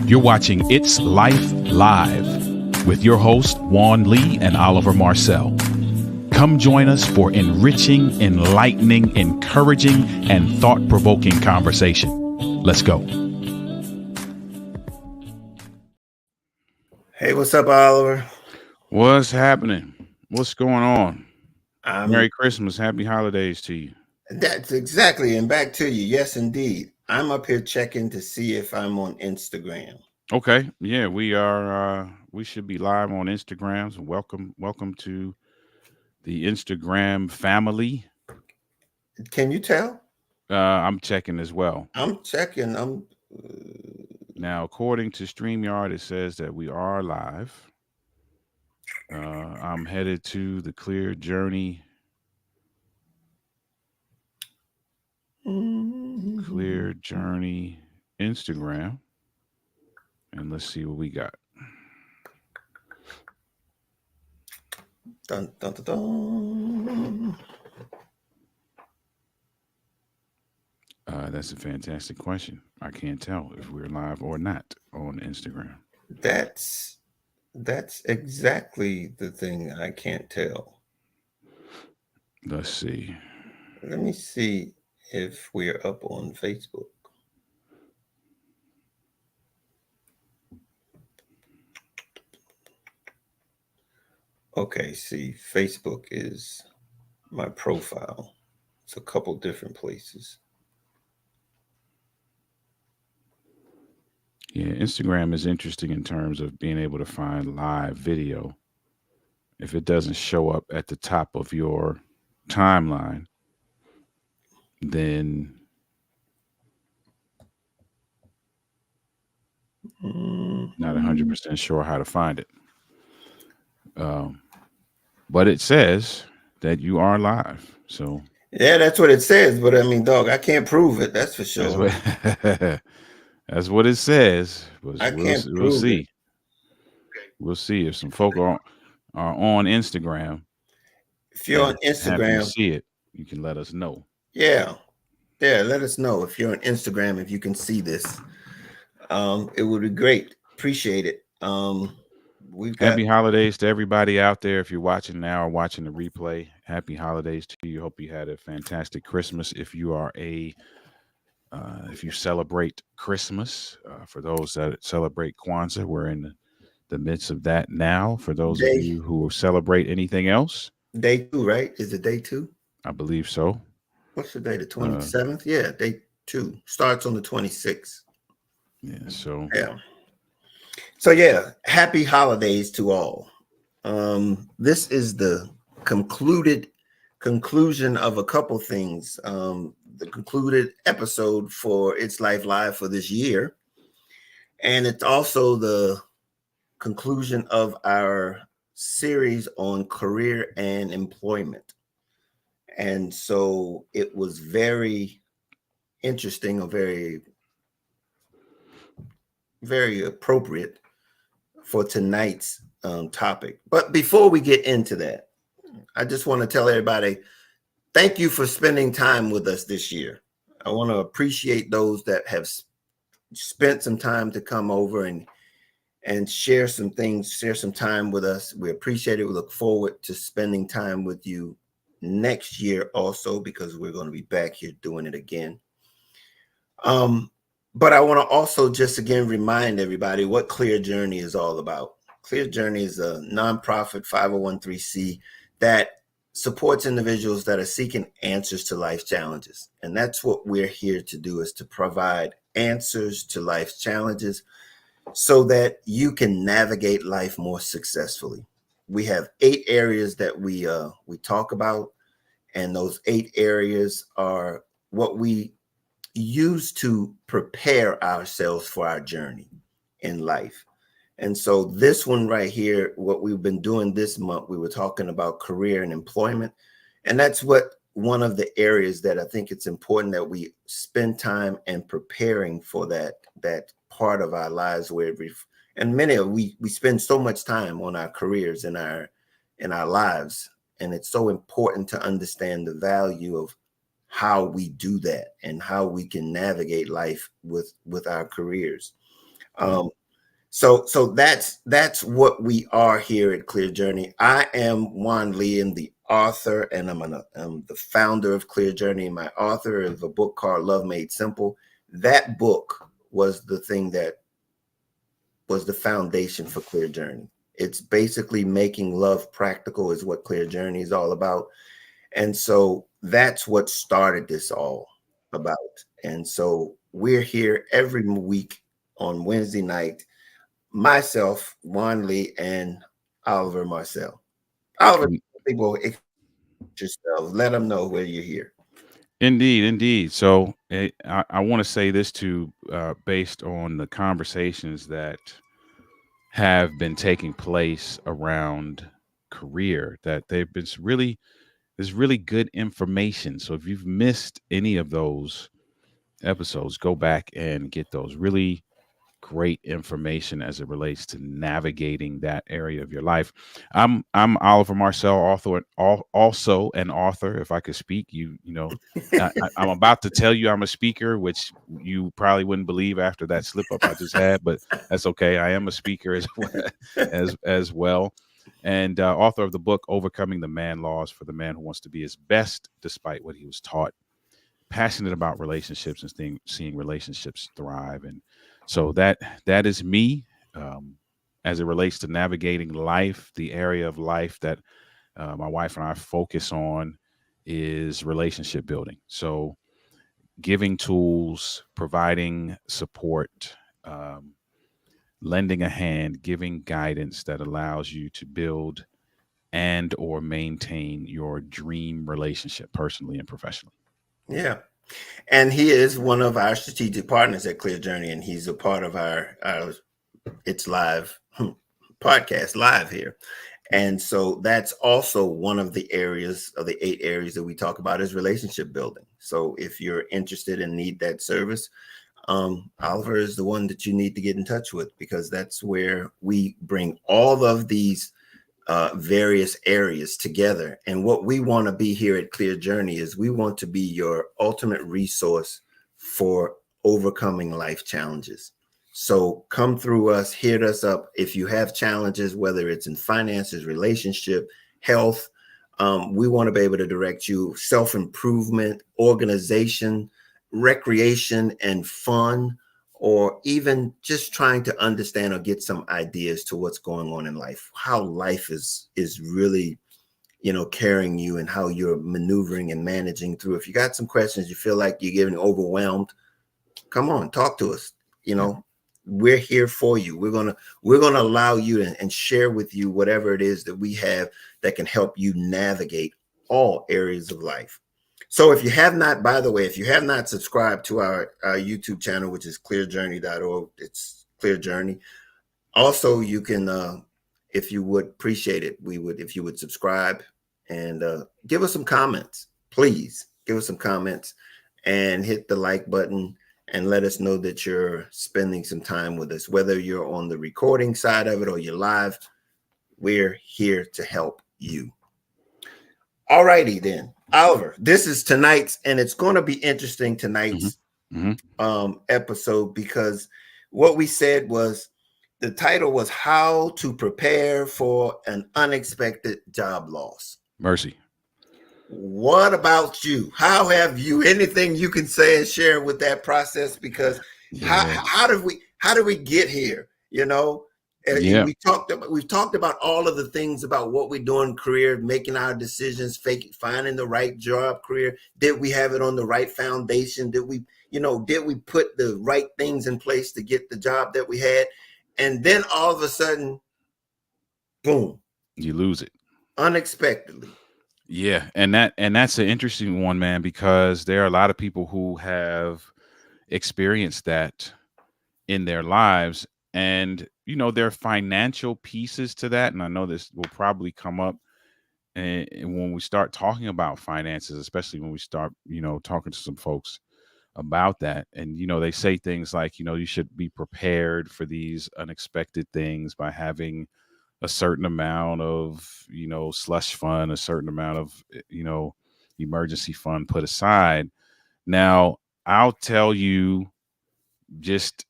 You're watching It's Life Live with your hosts, Juan Lee and Oliver Marcel. Come join us for enriching, enlightening, encouraging, and thought-provoking conversation. Let's go. Hey, what's up, Oliver? What's happening? What's going on? Merry Christmas. Happy holidays to you. That's exactly. And back to you. Yes, indeed. I'm up here checking to see if I'm on Instagram. Okay. Yeah, we are. We should be live on Instagram. So welcome to the Instagram family. Can you tell? I'm checking as well. I'm checking. Now, according to StreamYard, it says that we are live. I'm headed to the Clear Journey. Clear Journey Instagram. And let's see what we got. Dun, dun, dun, dun. That's a fantastic question. I can't tell if we're live or not on Instagram. That's exactly the thing I can't tell. Let's see. Let me see if we're up on Facebook. Okay, see, Facebook is my profile. It's a couple different places. Yeah, Instagram is interesting in terms of being able to find live video. If it doesn't show up at the top of your timeline, then not 100% sure how to find it. But it says that you are live. So yeah, that's what it says. But I mean, dog, I can't prove it. That's for sure. That's what it says. But I can't we'll prove see. it. We'll see if some folk are on Instagram. If you're on happen to Instagram, see it, you can let us know. yeah, let us know if you're on Instagram, if you can see this. It would be great. Appreciate it. We've got Happy holidays to everybody out there. If you're watching now or watching the replay, happy holidays to you. Hope you had a fantastic Christmas. If you are if you celebrate Christmas, for those that celebrate Kwanzaa, we're in the midst of that now. For those of you who celebrate anything else, day 2, right? Is it day 2? I believe so. What's the day? The 27th? Yeah, day 2 starts on the 26th. Yeah. So yeah, happy holidays to all. This is the conclusion of a couple things. The concluded episode for It's Life Live for this year. And it's also the conclusion of our series on career and employment. And so it was very interesting, or very, very appropriate for tonight's topic. But before we get into that, I just want to tell everybody, thank you for spending time with us this year. I want to appreciate those that have spent some time to come over and share some things, share some time with us. We appreciate it. We look forward to spending time with you next year also, because we're going to be back here doing it again. But I want to also just again remind everybody what Clear Journey is all about. Clear Journey is a nonprofit 501(c) that supports individuals that are seeking answers to life challenges. And that's what we're here to do, is to provide answers to life's challenges so that you can navigate life more successfully. We have 8 areas that we talk about, and those 8 areas are what we use to prepare ourselves for our journey in life. And so this one right here, what we've been doing this month, we were talking about career and employment. And that's what one of the areas that I think it's important that we spend time and preparing for that part of our lives where we spend so much time on our careers and in our lives. And it's so important to understand the value of how we do that and how we can navigate life with our careers. So that's what we are here at Clear Journey. I am Juan Lee, and the author, and I'm the founder of Clear Journey. My author of a book called Love Made Simple. That book was the thing that was the foundation for Clear Journey. It's basically making love practical, is what Clear Journey is all about. And so that's what started this all about. And so we're here every week on Wednesday night, myself, Juan Lee, and Oliver Marcel. Oliver, In- people, yourself, let them know where you're here. Indeed, indeed. So I want to say this too, based on the conversations that have been taking place around career, that they've been really there's really good information. So if you've missed any of those episodes, go back and get those really great information as it relates to navigating that area of your life. I'm Oliver Marcel, author, also an author. If I could speak, I'm about to tell you I'm a speaker, which you probably wouldn't believe after that slip up I just had, but that's okay. I am a speaker as well, as well, and author of the book "Overcoming the Man Laws for the Man Who Wants to Be His Best Despite What He Was Taught." Passionate about relationships and seeing relationships thrive, and so that is me, um, as it relates to navigating life. The area of life that my wife and I focus on is relationship building. So giving tools, providing support, um, lending a hand, giving guidance that allows you to build and or maintain your dream relationship personally and professionally. Yeah. And he is one of our strategic partners at Clear Journey, and he's a part of our It's Live podcast live here. And so that's also one of the areas of the 8 areas that we talk about is relationship building. So if you're interested and need that service, Oliver is the one that you need to get in touch with, because that's where we bring all of these various areas together. And what we want to be here at Clear Journey is we want to be your ultimate resource for overcoming life challenges. So come through us, hit us up. If you have challenges, whether it's in finances, relationship, health, we want to be able to direct you. Self-improvement, organization, recreation, and fun, or even just trying to understand or get some ideas to what's going on in life, how life is really, carrying you, and how you're maneuvering and managing through. If you got some questions, you feel like you're getting overwhelmed, come on, talk to us. You Yeah. know, we're here for you. We're gonna allow you to, and share with you whatever it is that we have that can help you navigate all areas of life. So if you have not, by the way, if you have not subscribed to our YouTube channel, which is clearjourney.org, it's Clear Journey. Also, you can, if you would appreciate it, we would, if you would subscribe and give us some comments. Please give us some comments and hit the like button and let us know that you're spending some time with us, whether you're on the recording side of it or you're live. We're here to help you. All righty then, Oliver. This is tonight's, and it's going to be interesting Hmm. tonight's Hmm. episode, because what we said was the title was "How to Prepare for an Unexpected Job Loss." Mercy. What about you? How have you, anything you can say and share with that process? Because Yeah. how did we get here? Yeah. We've talked about all of the things about what we do in career, making our decisions, finding the right job, career. Did we have it on the right foundation? Did we put the right things in place to get the job that we had? And then all of a sudden, boom, You lose it. unexpectedly. Yeah, and that's an interesting one, man, because there are a lot of people who have experienced that in their lives, and there are financial pieces to that, and I know this will probably come up and when we start talking about finances, especially when we start talking to some folks about that. And they say things like you should be prepared for these unexpected things by having a certain amount of slush fund, a certain amount of emergency fund put aside. Now I'll tell you, just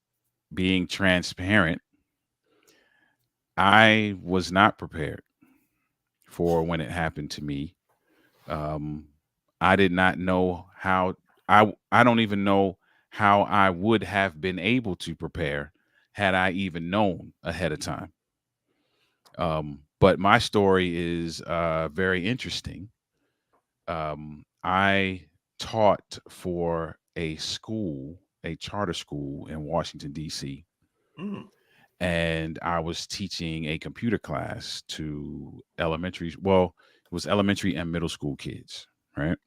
being transparent, I was not prepared for when it happened to me. Um, I did not know how I don't even know how I would have been able to prepare had I even known ahead of time. But my story is very interesting. I taught for a charter school in Washington D.C., Mm. and I was teaching a computer class to elementary. Well, it was elementary and middle school kids. Right?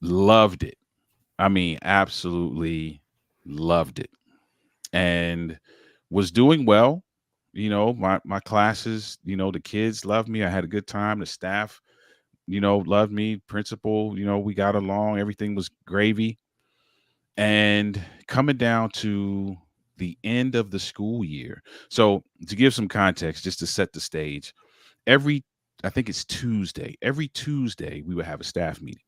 Loved it. I mean, absolutely loved it, and was doing well. My classes. The kids loved me. I had a good time. The staff, loved me. Principal, we got along. Everything was gravy. And coming down to the end of the school year. So to give some context, just to set the stage, every I think it's Tuesday. Every Tuesday we would have a staff meeting.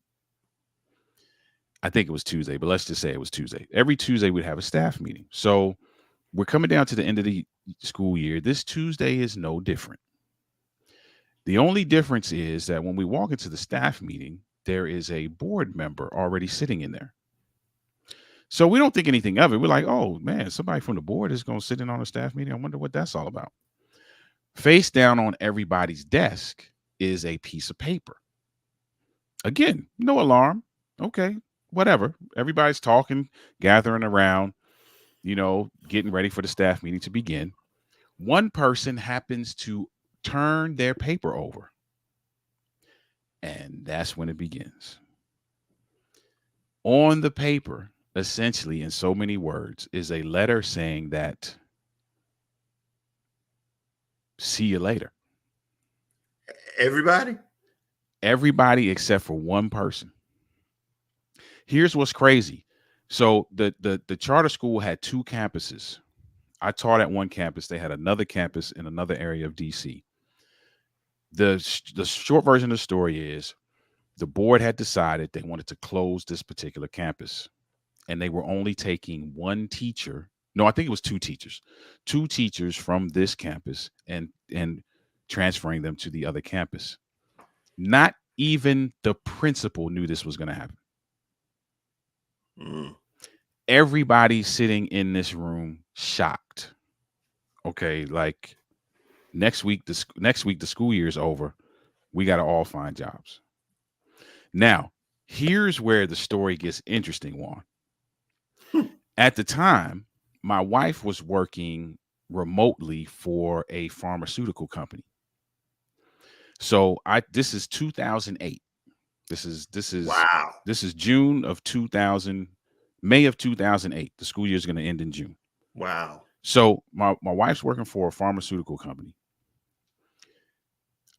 I think it was Tuesday, but let's just say it was Tuesday. Every Tuesday we'd have a staff meeting. So we're coming down to the end of the school year. This Tuesday is no different. The only difference is that when we walk into the staff meeting, there is a board member already sitting in there. So we don't think anything of it. We're like, oh man, somebody from the board is going to sit in on a staff meeting. I wonder what that's all about. Face down on everybody's desk is a piece of paper. Again, no alarm. Okay, whatever. Everybody's talking, gathering around, getting ready for the staff meeting to begin. One person happens to turn their paper over, and that's when it begins. On the paper, essentially, in so many words, is a letter saying that, see you later. Everybody? Everybody except for one person. Here's what's crazy. So the charter school had two campuses. I taught at one campus. They had another campus in another area of DC. The short version of the story is the board had decided they wanted to close this particular campus, and they were only taking one teacher. No, I think it was two teachers from this campus and transferring them to the other campus. Not even the principal knew this was going to happen. Mm. Everybody sitting in this room shocked. Okay, like next week the school year is over. We got to all find jobs. Now, here's where the story gets interesting, Juan. At the time, my wife was working remotely for a pharmaceutical company. So this is 2008. This is Wow. this is June of 2000, May of 2008. The school year is going to end in June. Wow. So my wife's working for a pharmaceutical company.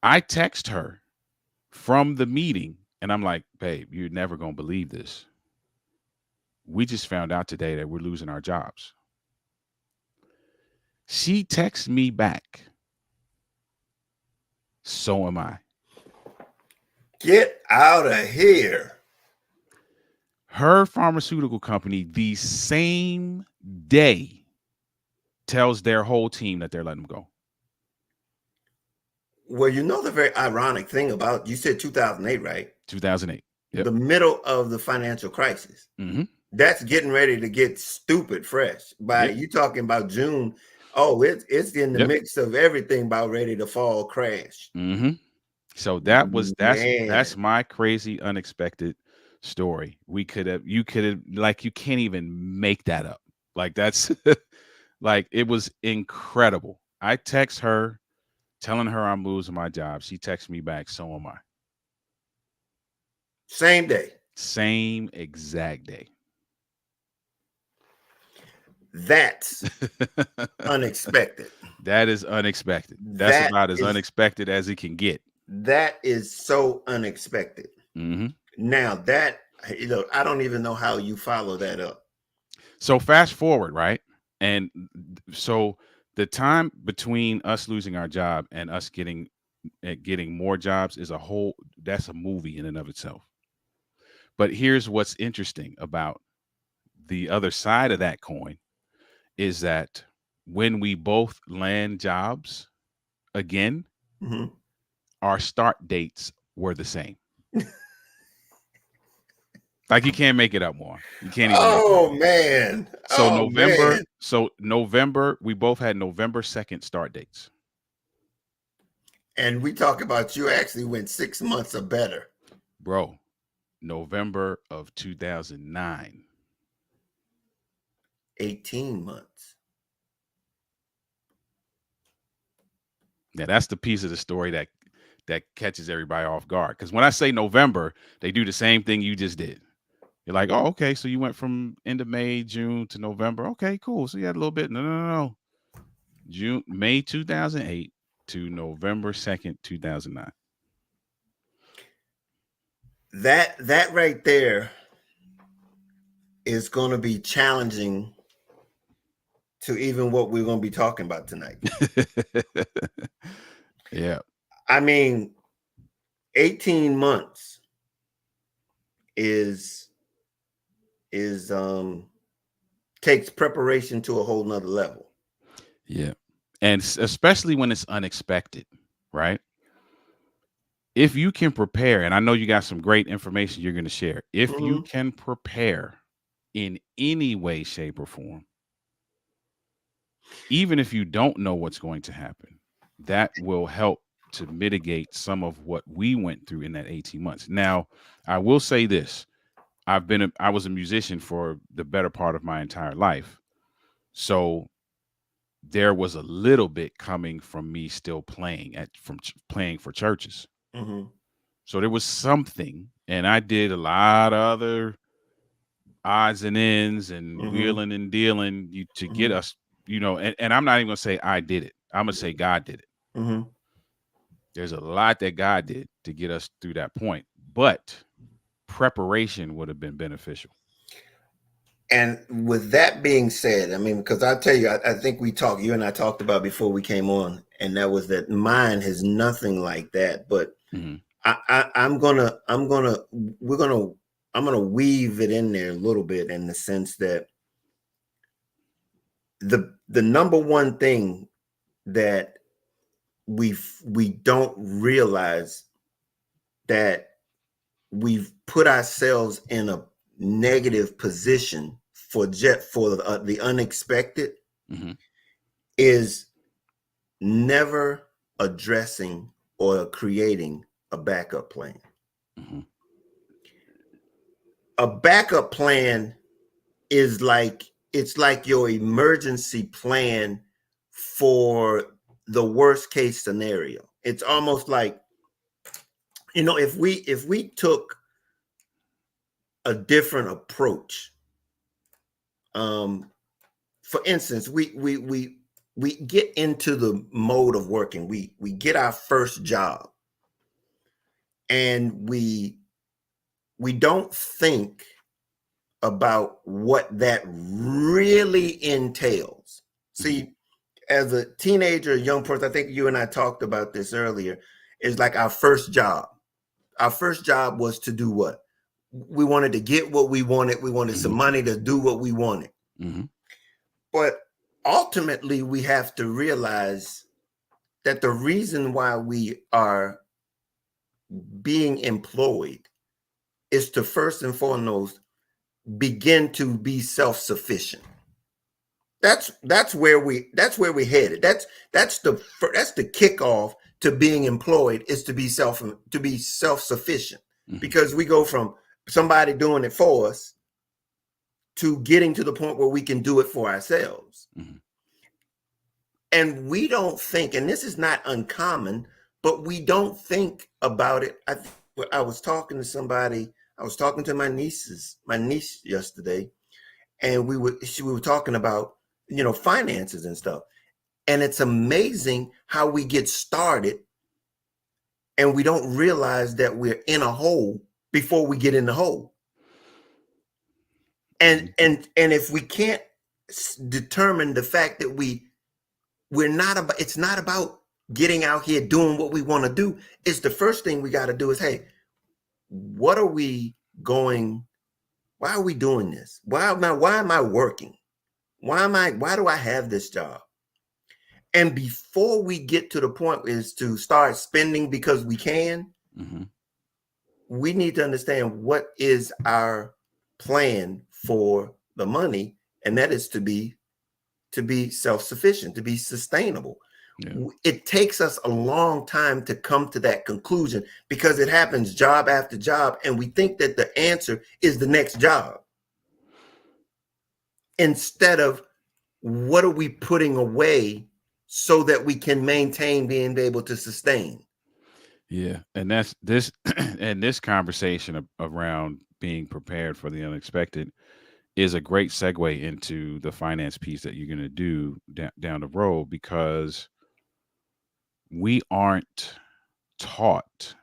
I text her from the meeting and I'm like, babe, you're never going to believe this. We just found out today that we're losing our jobs. She texts me back. So am I. Get out of here. Her pharmaceutical company, the same day, tells their whole team that they're letting them go. Well, the very ironic thing about, you said 2008, right? 2008. Yep. The middle of the financial crisis. Mm-hmm. That's getting ready to get stupid fresh. By you talking about June, oh, it's in the mix of everything about ready to fall crash. Mm-hmm. So that's my crazy unexpected story. You could have you can't even make that up. Like that's like it was incredible. I text her telling her I'm losing my job. She texts me back, so am I. Same day. Same exact day. That's unexpected. That is unexpected. That's about as unexpected as it can get. That is so unexpected. Mm-hmm. Now that, I don't even know how you follow that up. So fast forward, right? And so the time between us losing our job and us getting more jobs is that's a movie in and of itself. But here's what's interesting about the other side of that coin is that when we both land jobs again, Mm-hmm. our start dates were the same. Like you can't make it up more. You can't even make it up. Oh man. So Oh man. November, we both had November 2nd start dates. And we talk about you actually went 6 months or better. Bro, November of 2009. 18 months. Yeah, that's the piece of the story that catches everybody off guard. Because when I say November, they do the same thing you just did. You're like, oh, okay, so you went from end of May, June to November. Okay, cool. So you had a little bit. No. May 2008 to November 2nd, 2009. That right there is going to be challenging to even what we're going to be talking about tonight. Yeah. I mean, 18 months is takes preparation to a whole nother level. Yeah. And especially when it's unexpected, right? If you can prepare, and I know you got some great information you're going to share, if you Mm-hmm. can prepare in any way, shape, or form, even if you don't know what's going to happen, that will help to mitigate some of what we went through in that 18 months. Now, I will say this. I was a musician for the better part of my entire life. So there was a little bit coming from me still playing playing for churches. Mm-hmm. So there was something, and I did a lot of other odds and ends and Mm-hmm. wheeling and dealing to get Mm-hmm. us, and I'm not even gonna say I did it. I'm gonna say God did it. Mm-hmm. There's a lot that God did to get us through that point, but preparation would have been beneficial. And with that being said, I mean, because I tell you, I think you and I talked about before we came on, and that was that mine has nothing like that. But Mm-hmm. I'm gonna weave it in there a little bit in the sense that the number one thing that we don't realize that we've put ourselves in a negative position for the unexpected Mm-hmm. is never addressing or creating a backup plan. Mm-hmm. A backup plan is it's like your emergency plan for the worst case scenario. It's almost like, if we took a different approach, um for instance, we get into the mode of working, we get our first job, and we don't think about what that really entails. Mm-hmm. See, as a teenager, young person, I think you and I talked about this earlier, is like our first job. Our first job was to do what? We wanted to get what we wanted. We wanted some Mm-hmm. money to do what we wanted. Mm-hmm. But ultimately, we have to realize that the reason why we are being employed is to first and foremost begin to be self-sufficient. That's where we headed. That's the kickoff to being employed, is to be self-sufficient, Mm-hmm. because we go from somebody doing it for us to getting to the point where we can do it for ourselves. Mm-hmm. And we don't think, and this is not uncommon, but we don't think about it. I was talking to somebody. I was talking to my niece yesterday, and we were talking about finances and stuff. And it's amazing how we get started and we don't realize that we're in a hole before we get in the hole. Mm-hmm. And if we can't determine the fact that we're not about, it's not about getting out here doing what we want to do. It's the first thing we got to do is, hey, what are we going? Why are we doing this? Why am I working? Why do I have this job? And before we get to the point is to start spending because we can, Mm-hmm. we need to understand what is our plan for the money, and that is to be self-sufficient, to be sustainable. Yeah. It takes us a long time to come to that conclusion because it happens job after job, and we think that the answer is the next job instead of what are we putting away so that we can maintain being able to sustain. Yeah, and that's this, and this conversation around being prepared for the unexpected is a great segue into the finance piece that you're going to do down the road, because we aren't taught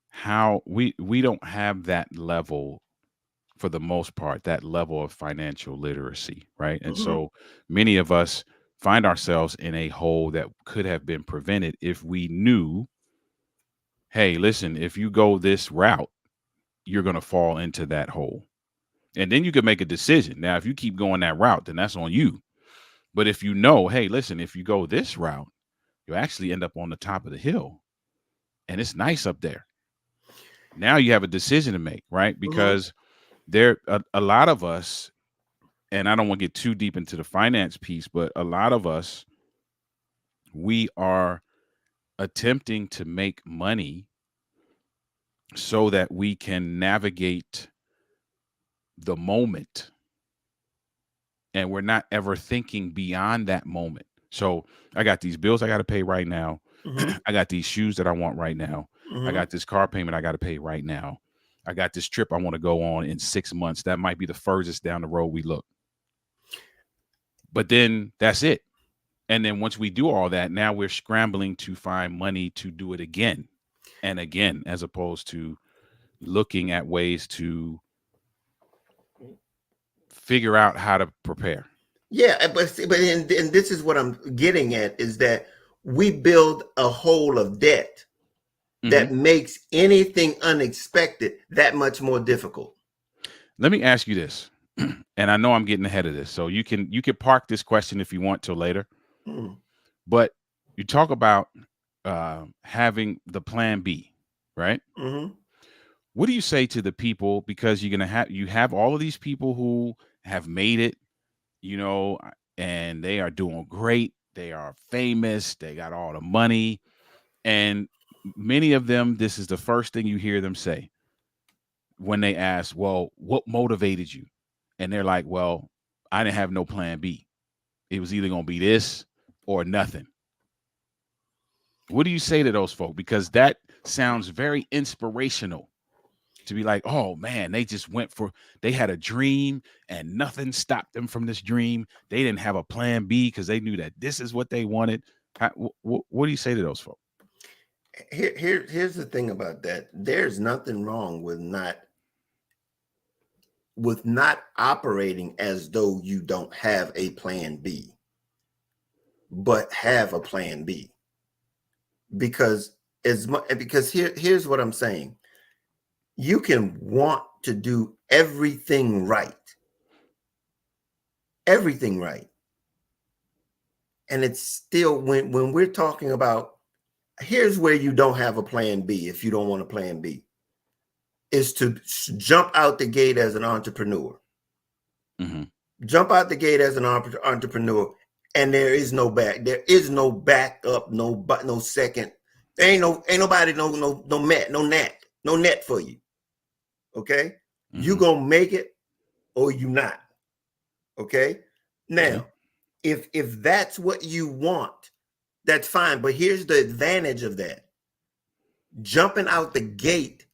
how we don't have that level, for the most part, that level of financial literacy, right? And Mm-hmm. so many of us find ourselves in a hole that could have been prevented if we knew, hey, listen, if you go this route, you're going to fall into that hole. And then you can make a decision. Now, if you keep going that route, then that's on you. But if you know, hey, listen, if you go this route, you actually end up on the top of the hill and it's nice up there. Now you have a decision to make, right? Mm-hmm. Because there a lot of us, and I don't want to get too deep into the finance piece, but a lot of us, we are attempting to make money so that we can navigate the moment, and we're not ever thinking beyond that moment. So I got these bills I got to pay right now. Mm-hmm. I got these shoes that I want right now. I Mm-hmm. got this car payment I got to pay right now. I got this trip I want to go on in 6 months. That might be the furthest down the road we look. But then that's it. And then once we do all that, now we're scrambling to find money to do it again and again, as opposed to looking at ways to figure out how to prepare. Yeah, and this is what I'm getting at is that we build a hole of debt Hmm. that makes anything unexpected that much more difficult. Let me ask you this, and I know I'm getting ahead of this, so you can park this question if you want till later. Mm-hmm. But you talk about having the plan B, right? Mm-hmm. What do you say to the people, because you have all of these people who have made it, you know, and they are doing great. They are famous. They got all the money, and many of them, this is the first thing you hear them say when they ask, "Well, what motivated you?" And they're like, "Well, I didn't have no plan B. It was either going to be this or nothing." What do you say to those folk? Because that sounds very inspirational, to be like, oh man, they had a dream and nothing stopped them from this dream. They didn't have a plan B because they knew that this is what they wanted. What do you say to those folks? Here's the thing about that. There's nothing wrong with not operating as though you don't have a plan B, but have a plan B. Because here's what I'm saying. You can want to do everything right, and it's still when we're talking about here's where you don't have a plan B if you don't want a plan B is to jump out the gate as an entrepreneur. Mm-hmm. Jump out the gate as an entrepreneur, and there is no backup, no second. There ain't nobody no net for you. Okay, you Mm-hmm. gonna make it or you not. Okay, Okay. now if that's what you want, that's fine. But here's the advantage of that: jumping out the gate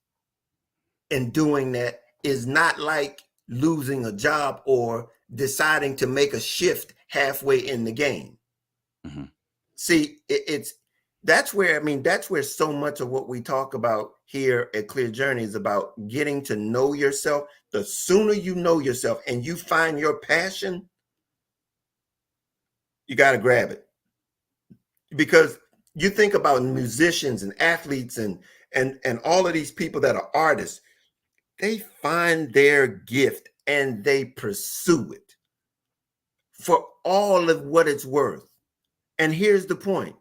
and doing that is not like losing a job or deciding to make a shift halfway in the game. Mm-hmm. See, it's that's where so much of what we talk about here at Clear Journey is about getting to know yourself. The sooner you know yourself and you find your passion, you got to grab it. Because you think about musicians and athletes and all of these people that are artists, they find their gift and they pursue it for all of what it's worth. And here's the point.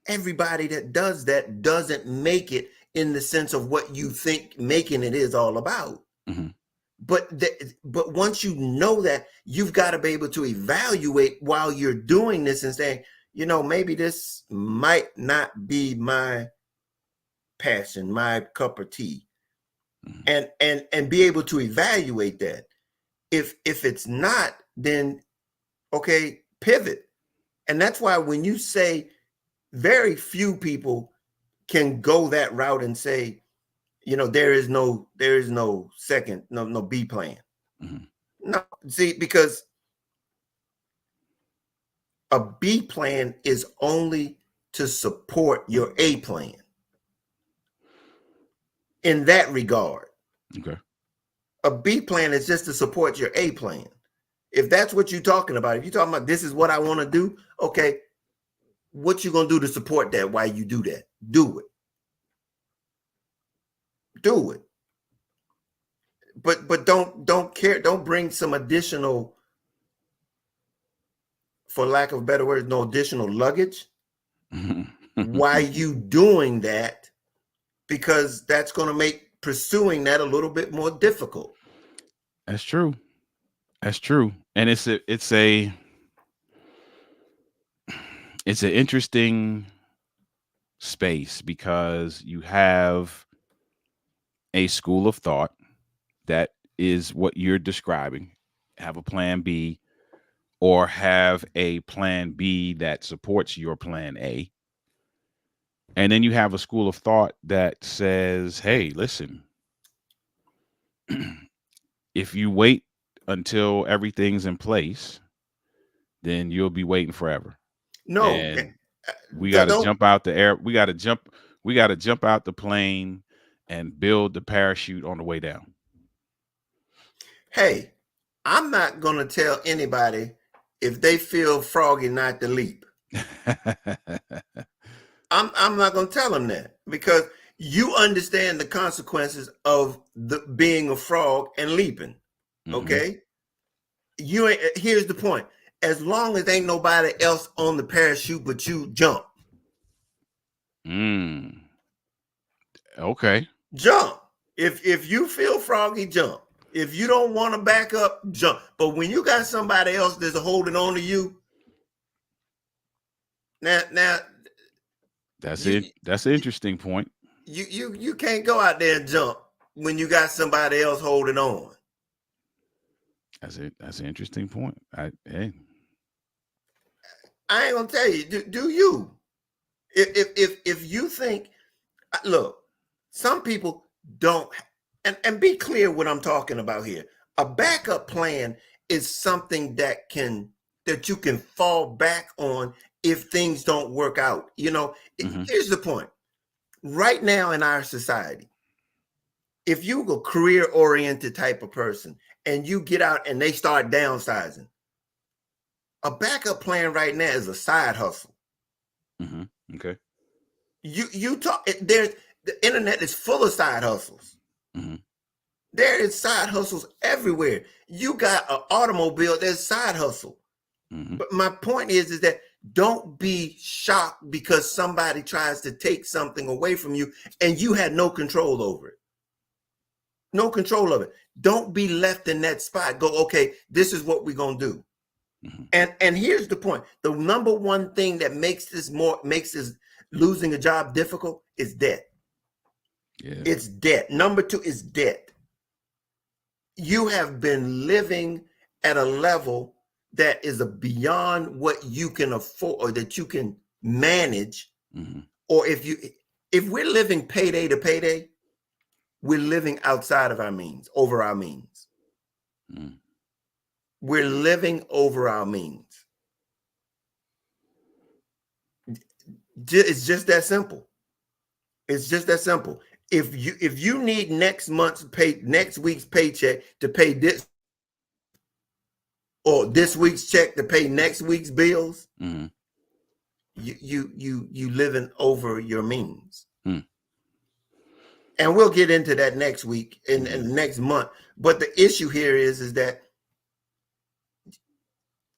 Everybody that does that doesn't make it in the sense of what you think making it is all about. Mm-hmm. But once you know that, you've got to be able to evaluate while you're doing this and saying, maybe this might not be my passion, my cup of tea, Mm-hmm. and be able to evaluate that. If it's not, then okay, pivot. And that's why when you say, very few people can go that route and say, there is no second, no B plan. Mm-hmm. No, see, because a B plan is only to support your A plan in that regard. Okay. A B plan is just to support your A plan. If that's what you're talking about, if you're talking about this is what I want to do, okay, what you gonna do to support that while you do that? Do it. Do it. But don't bring some additional, for lack of better words, no additional luggage. Why you doing that? Because that's going to make pursuing that a little bit more difficult. That's true. That's true. And it's an interesting space because you have a school of thought that is what you're describing. Have a plan B or have a plan B that supports your plan A. And then you have a school of thought that says, hey, listen, if you wait until everything's in place, then you'll be waiting forever. No, And we got to don't. jump out the air. We got to jump out the plane and build the parachute on the way down. Hey, I'm not going to tell anybody if they feel froggy not to leap. I'm not going to tell them that, because you understand the consequences of being a frog and leaping. Okay, here's the point. As long as ain't nobody else on the parachute but you, jump. Okay. Jump. If you feel froggy, jump. If you don't want to back up, jump. But when you got somebody else that's holding on to you, now That's it. That's an interesting point. You can't go out there and jump when you got somebody else holding on. That's it. That's an interesting point. Hey. I ain't gonna tell you. Do you? If you think, look, some people don't, and be clear what I'm talking about here. A backup plan is something that you can fall back on if things don't work out. Here's the point. Right now in our society, if you're a career-oriented type of person and you get out and they start downsizing, a backup plan right now is a side hustle. Okay. You talk. The internet is full of side hustles. There is side hustles everywhere. You got an automobile, there's side hustle. But my point is that don't be shocked because somebody tries to take something away from you and you had no control over it. No control of it. Don't be left in that spot. Go, okay, this is what we're gonna do. And here's the point. The number one thing that makes this losing a job difficult is debt. Yeah. It's debt. Number two is debt. You have been living at a level that is beyond what you can afford or that you can manage. Or if we're living payday to payday, we're living outside of our means, over our means. We're living over our means. It's just that simple. It's just that simple. If you need next week's paycheck to pay this, or this week's check to pay next week's bills, you living over your means. And we'll get into that next week and next month. But the issue here is that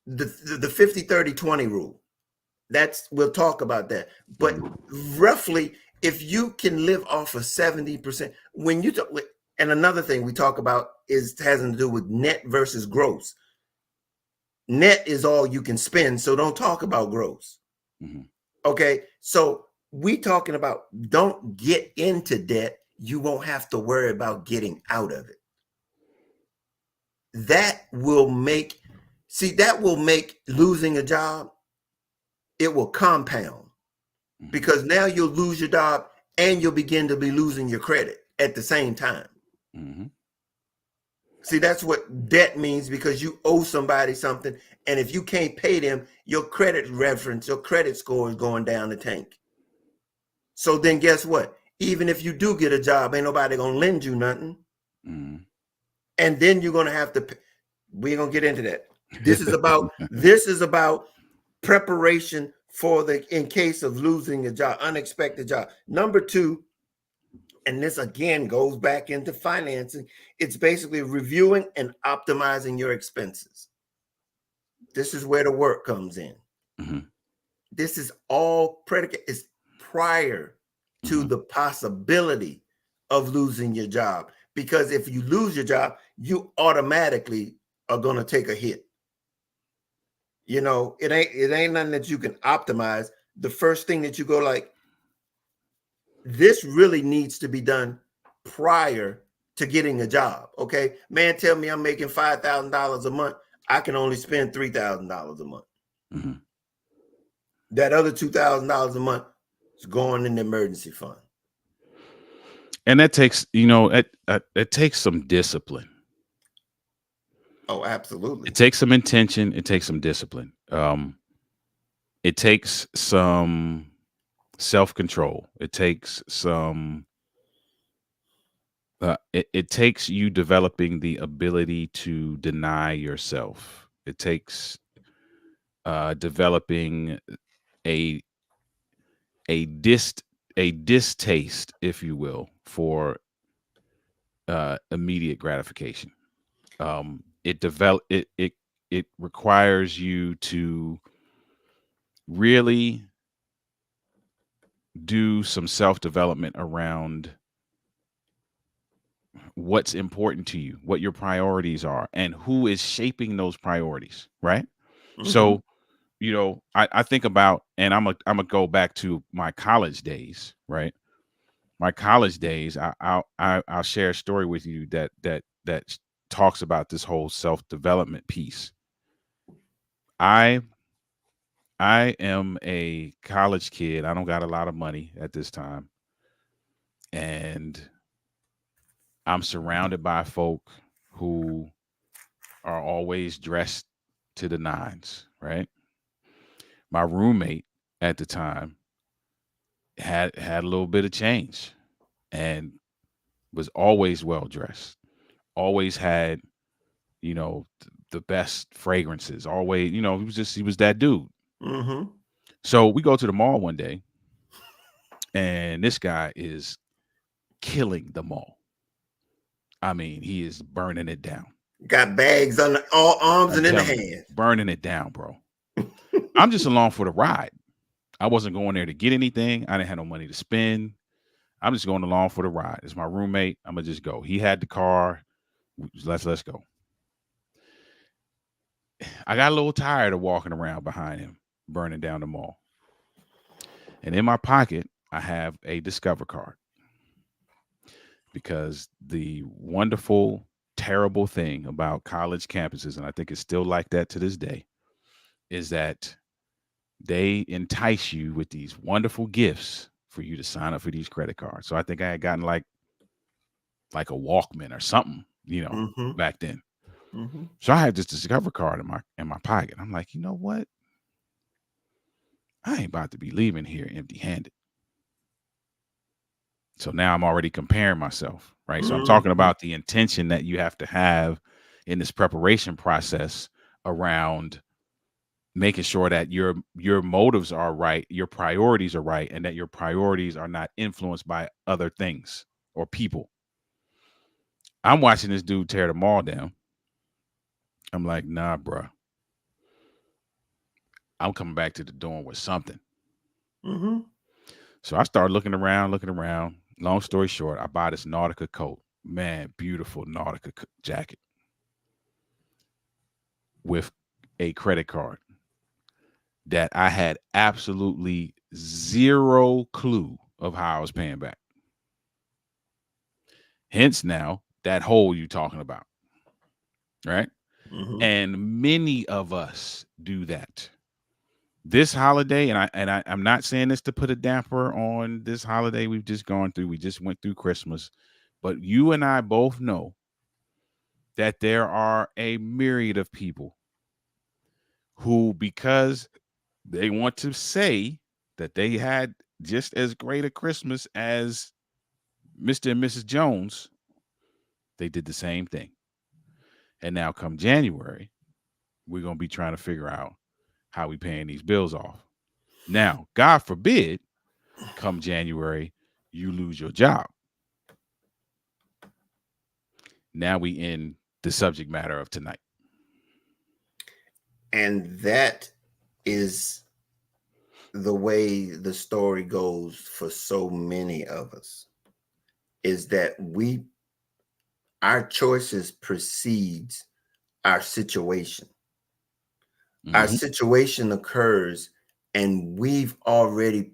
the 50-30-20 rule. We'll talk about that. But roughly, if you can live off of 70%, when you talk, and another thing we talk about is having to do with net versus gross. Net is all you can spend, so don't talk about gross. Mm-hmm. Okay, so we talking about don't get into debt. You won't have to worry about getting out of it. That will make losing a job, it will compound, because now you'll lose your job and you'll begin to be losing your credit at the same time. Mm-hmm. See, that's what debt means, because you owe somebody something, and if you can't pay them, your credit score is going down the tank. So then guess what? Even if you do get a job, ain't nobody gonna lend you nothing. Mm-hmm. And then you're gonna have to pay. We're gonna get into that. This is about preparation for in case of losing a job, unexpected job. Number two, and this again goes back into financing, it's basically reviewing and optimizing your expenses. This is where the work comes in. Mm-hmm. This is all is prior to Mm-hmm. the possibility of losing your job. Because if you lose your job, you automatically are going to take a hit. You know, it ain't nothing that you can optimize. The first thing that you go like, this really needs to be done prior to getting a job. Okay, man, tell me I'm making $5,000 a month. I can only spend $3,000 a month. Mm-hmm. That other $2,000 a month is going in the emergency fund. And that takes, it takes some discipline. Oh, absolutely. It takes some intention. It takes some discipline. It takes some self-control. It takes some. It takes you developing the ability to deny yourself. It takes developing a a dist a distaste, if you will, for immediate gratification. It requires you to really do some self development around what's important to you, what your priorities are, and who is shaping those priorities, right? Mm-hmm. So, I think about, and I'm gonna go back to my college days, right? My college days, I'll share a story with you that talks about this whole self development piece. I I am a college kid. I don't got a lot of money at this time, and I'm surrounded by folk who are always dressed to the nines, right? My roommate at the time had a little bit of change and was always well dressed. Always had, the best fragrances. Always, he was that dude. Mm-hmm. So we go to the mall one day, and this guy is killing the mall. I mean, he is burning it down. Got bags on all arms I'm and in the telling you, hands. burning it down, bro. I'm just along for the ride. I wasn't going there to get anything. I didn't have no money to spend. I'm just going along for the ride. It's my roommate. I'm gonna just go. He had the car. Let's go. I got a little tired of walking around behind him, burning down the mall. And in my pocket, I have a Discover card, because the wonderful, terrible thing about college campuses, and I think it's still like that to this day, is that they entice you with these wonderful gifts for you to sign up for these credit cards. So I think I had gotten like a Walkman or something, Mm-hmm. back then. Mm-hmm. So I had this Discover card in my pocket. I'm like, you know what? I ain't about to be leaving here empty handed. So now I'm already comparing myself, right? So I'm talking Mm-hmm. about the intention that you have to have in this preparation process around making sure that your motives are right, your priorities are right, and that your priorities are not influenced by other things or people. I'm watching this dude tear the mall down. I'm like, nah, bruh. I'm coming back to the dorm with something. Mm-hmm. So I started looking around, looking around. Long story short, I buy this Nautica coat. Man, beautiful Nautica jacket with a credit card that I had absolutely zero clue of how I was paying back. Hence now that hole you're talking about, right? Mm-hmm. And many of us do that. This holiday, I'm not saying this to put a damper on this holiday we've just gone through. We just went through Christmas, but you and I both know that there are a myriad of people who, because they want to say that they had just as great a Christmas as Mr. and Mrs. Jones, they did the same thing. And now come January, we're going to be trying to figure out how we paying these bills off. Now, God forbid, come January, you lose your job. Now we in the subject matter of tonight. And that is the way the story goes for so many of us, is that our choices precedes our situation. Our Mm-hmm. situation occurs, and we've already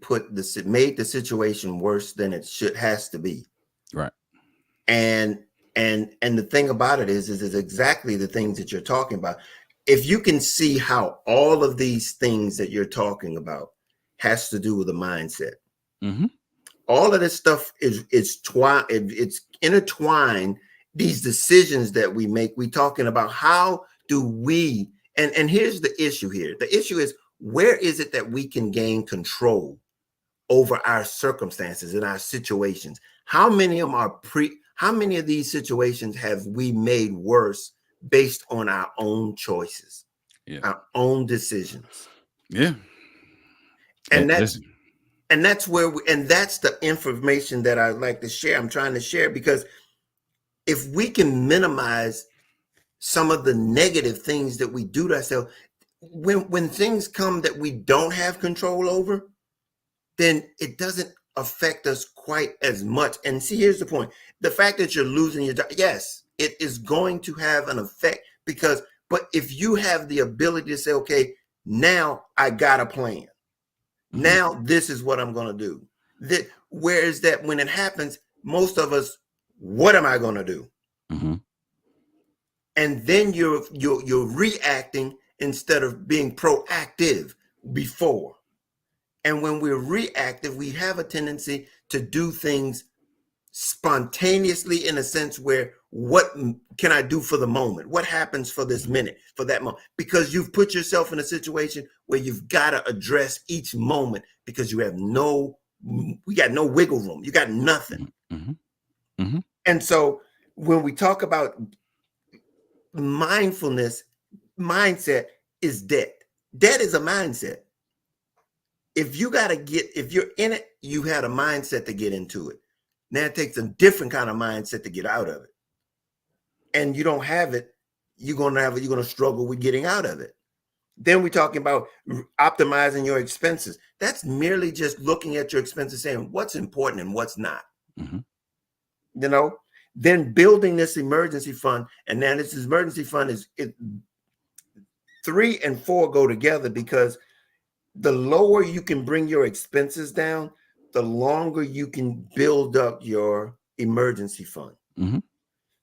made the situation worse than it has to be. Right. And the thing about it is exactly the things that you're talking about. If you can see how all of these things that you're talking about has to do with the mindset. Mm-hmm. All of this stuff it's intertwined. These decisions that we make, we talking about how do we, and here's the issue here. The issue is, where is it that we can gain control over our circumstances and our situations? How many of them how many of these situations have we made worse based on our own choices, Yeah. our own decisions? Yeah. And that's Listen. and that's and that's the information that I like to share. I'm trying to share, because if we can minimize some of the negative things that we do to ourselves, when things come that we don't have control over, then it doesn't affect us quite as much. And see, here's the point. The fact that you're losing your job, yes, it is going to have an effect, but if you have the ability to say, okay, now I got a plan. Mm-hmm. Now this is what I'm going to do. Whereas that when it happens, most of us, what am I going to do? Mm-hmm. And then you're reacting instead of being proactive before. And when we're reactive, we have a tendency to do things spontaneously, in a sense where, what can I do for the moment? What happens for this minute, for that moment? Because you've put yourself in a situation where you've got to address each moment, because we got no wiggle room. You got nothing. Mm-hmm. Mm-hmm. And so when we talk about mindfulness, mindset is debt. Debt is a mindset. If you're in it, you had a mindset to get into it. Now it takes a different kind of mindset to get out of it. And you don't have it, you're gonna struggle with getting out of it. Then we're talking about optimizing your expenses. That's merely just looking at your expenses, saying what's important and what's not. Mm-hmm. You know, then building this emergency fund. And now this emergency fund 3 and 4 go together, because the lower you can bring your expenses down, the longer you can build up your emergency fund. Mm-hmm.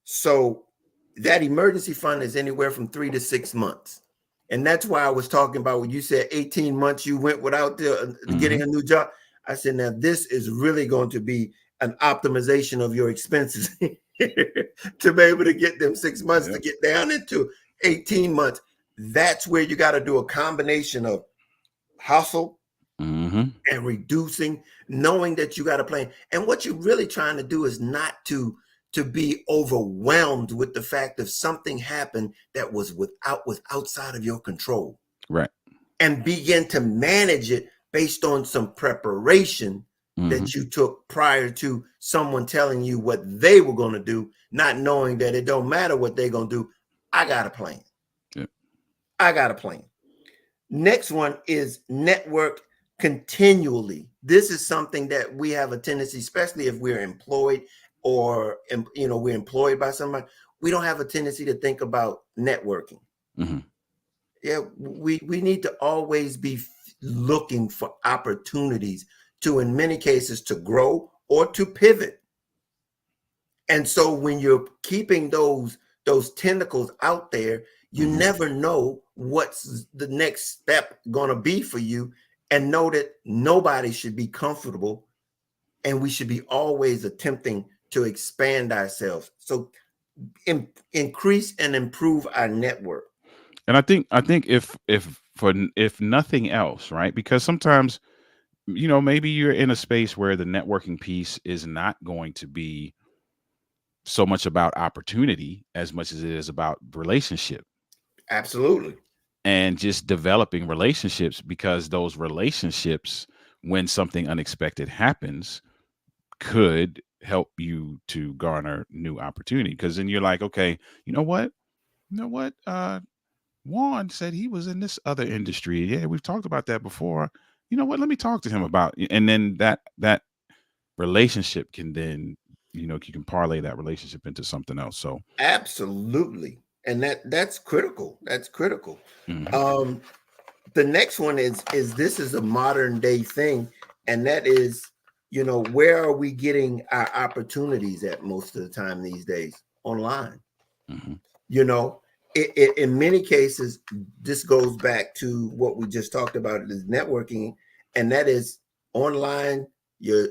So that emergency fund is anywhere from 3 to 6 months. And that's why I was talking about when you said 18 months you went without getting a new job. I said, now this is really going to be an optimization of your expenses to be able to get them 6 months to get down into 18 months. That's where you got to do a combination of hustle and reducing, knowing that you got a plan. And what you're really trying to do is not to be overwhelmed with the fact of something happened that was outside of your control. Right. And begin to manage it based on some preparation that you took prior to someone telling you what they were going to do, not knowing that it don't matter what they're going to do. I got a plan. Yep. I got a plan. Next one is network continually. This is something that we have a tendency, especially if we're employed or we're employed by somebody, we don't have a tendency to think about networking. Mm-hmm. Yeah, we need to always be looking for opportunities to, in many cases, to grow or to pivot. And so when you're keeping those tentacles out there, you Mm-hmm. never know what's the next step going to be for you, and know that nobody should be comfortable, and we should be always attempting to expand ourselves. So increase and improve our network. And I think if nothing else, right? Because sometimes, maybe you're in a space where the networking piece is not going to be so much about opportunity as much as it is about relationship, Absolutely. and just developing relationships, because those relationships, when something unexpected happens, could help you to garner new opportunity. Because then you're like, okay, you know what? You know what? Juan said he was in this other industry. Yeah, we've talked about that before. You know what? Let me talk to him about. And then that relationship can then, you can parlay that relationship into something else. So, Absolutely. And that's critical. That's critical. mhm, Um, the next one is this is a modern day thing, and that is, where are we getting our opportunities at most of the time these days? Online. mhm, You know, in many cases, this goes back to what we just talked about, is networking, and that is online. Your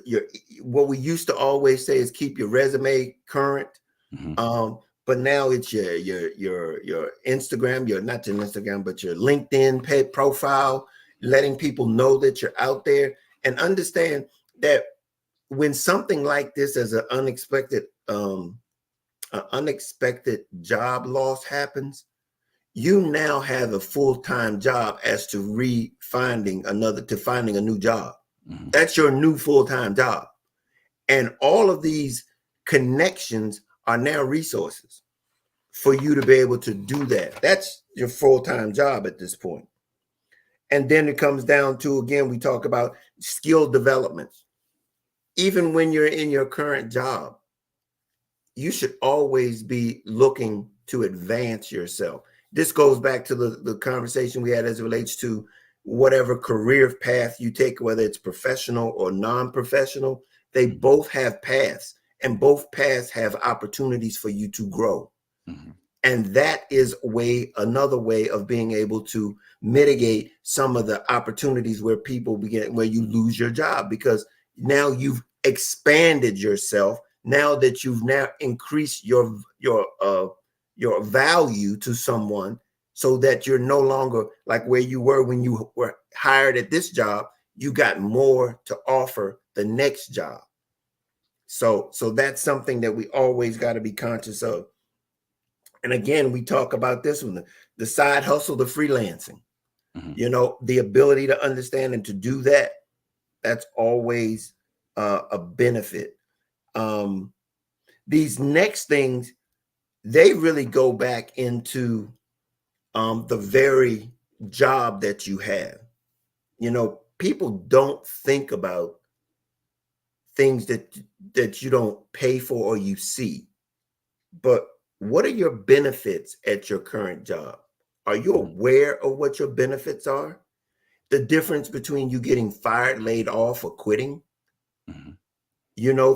what we used to always say is keep your resume current. mhm, But now it's your Instagram, your not your Instagram, but your LinkedIn profile, letting people know that you're out there, and understand that when something like this, as an unexpected job loss happens, you now have a full-time job as to finding a new job. mhm. That's your new full-time job. And all of these connections are now resources for you to be able to do that. That's your full-time job at this point. And then it comes down to, again, we talk about skill development. Even when you're in your current job, you should always be looking to advance yourself. This goes back to the conversation we had as it relates to whatever career path you take, whether it's professional or non-professional. They Mhm. both have paths, and both paths have opportunities for you to grow. Mhm. And that is another way of being able to mitigate some of the opportunities where you lose your job, because now you've expanded yourself, now that you've now increased your value to someone, so that you're no longer like where you were when you were hired at this job. You got more to offer the next job. So that's something that we always got to be conscious of. And again, we talk about this one, the side hustle, the freelancing, Mhm. the ability to understand and to do that. That's always a benefit. Um, these next things, they really go back into the very job that you have. People don't think about things that you don't pay for or you see. But what are your benefits at your current job? Are you Mhm. aware of what your benefits are? The difference between you getting fired, laid off, or quitting? Mhm.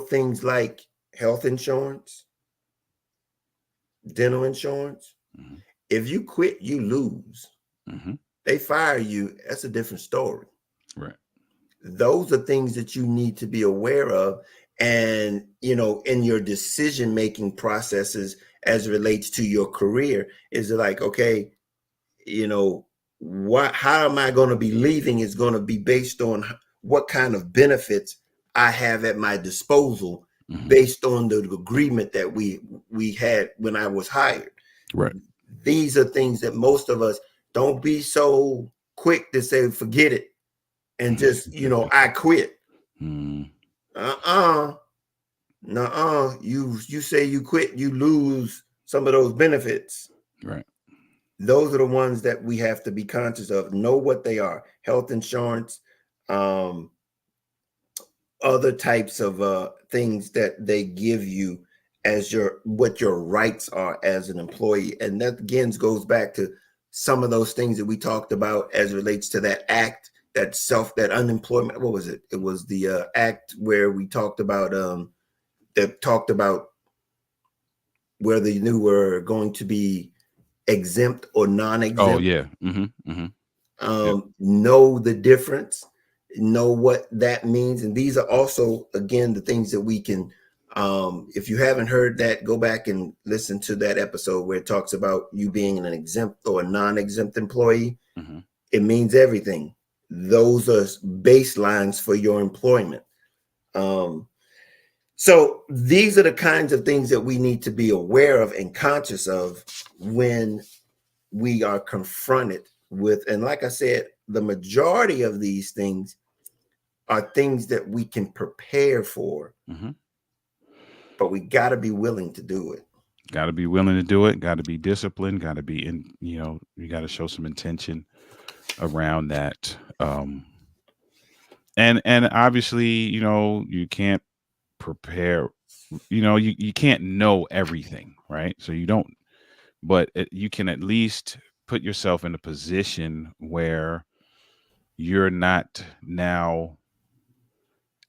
Things like health insurance, dental insurance. Mhm. If you quit, you lose. Mhm. They fire you, that's a different story. Right. Those are things that you need to be aware of. And, in your decision making processes as it relates to your career, is it like, okay, how am I going to be leaving is going to be based on what kind of benefits I have at my disposal, Mhm. based on the agreement that we had when I was hired. Right. These are things that most of us don't be so quick to say forget it and just I quit. Mhm. uh-uh you say you quit, you lose some of those benefits. Right. those are the ones that we have to be conscious of, know what they are: health insurance, um, other types of things that they give you as what your rights are as an employee. And that again goes back to some of those things that we talked about as it relates to that act, that unemployment. What was it? It was the act where we talked about that talked about whether you were going to be exempt or Oh non-exempt. yeah. Yep. Know the difference, know what that means. And these are also, again, the things that we can, if you haven't heard that, go back and listen to that episode where it talks about you being an exempt or a non-exempt employee. It means everything. Those are baselines for your employment. So these are the kinds of things that we need to be aware of and conscious of when we are confronted with. And like I said, the majority of these things are things that we can prepare for, but we got to be willing to do it. Got to be willing to do it. Got to be disciplined. Got to be in. You got to show some intention around that. And obviously, you can't prepare. You can't know everything, right? So you don't. But you can at least put yourself in a position where you're not now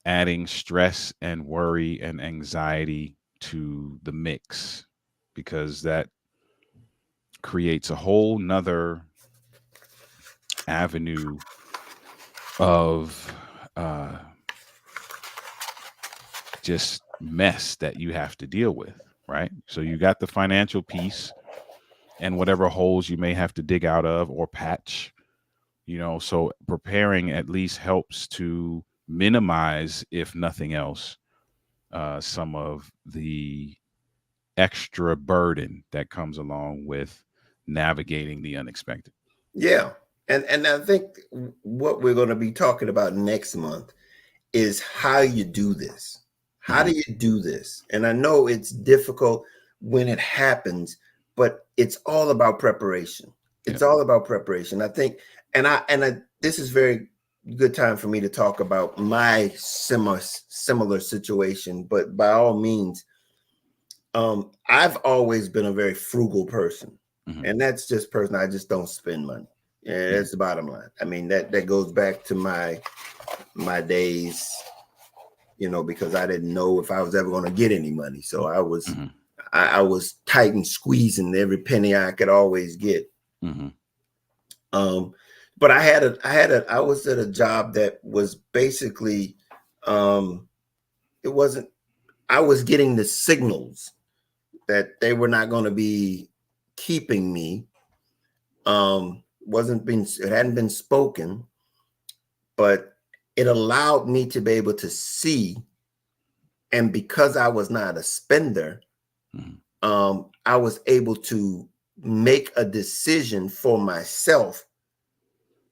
adding stress and worry and anxiety to the mix, because that creates a whole nother avenue of uh, just mess that you have to deal with, right? So you got the financial piece and whatever holes you may have to dig out of or patch, so preparing at least helps to minimize, if nothing else, some of the extra burden that comes along with navigating the unexpected. Yeah. And I think what we're going to be talking about next month is how you do this. How do Mhm. you do this? And I know it's difficult when it happens, but it's all about preparation. Yeah. It's all about preparation. I think, and I this is very good time for me to talk about my similar situation, but by all means, I've always been a very frugal person, Mhm. and that's just personal. I just don't spend money. Yeah, Yeah. that's the bottom line. I mean, that goes back to my days, because I didn't know if I was ever going to get any money. So I was Mhm. I was tight and squeezing every penny I could always get. Mhm. Um, but I was at a job that was basically, um, it wasn't. I was getting the signals that they were not going to be keeping me. It hadn't been spoken, but it allowed me to be able to see. And because I was not a spender, Mhm. I was able to make a decision for myself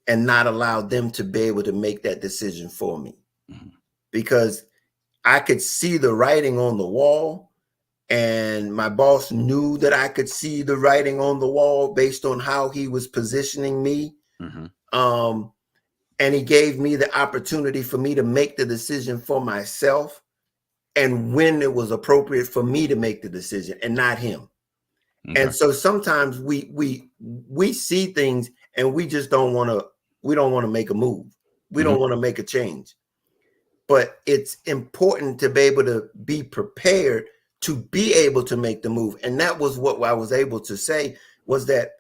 and not allow them to be able to make that decision for me, Mhm. because I could see the writing on the wall, and my boss knew that I could see the writing on the wall based on how he was positioning me. Mhm. Um, and he gave me the opportunity for me to make the decision for myself, and when it was appropriate for me to make the decision and not him. Okay. And so sometimes we see things and we don't want to make a move. We Mhm. don't want to make a change. But it's important to be able to be prepared to be able to make the move. And that was what I was able to say, was that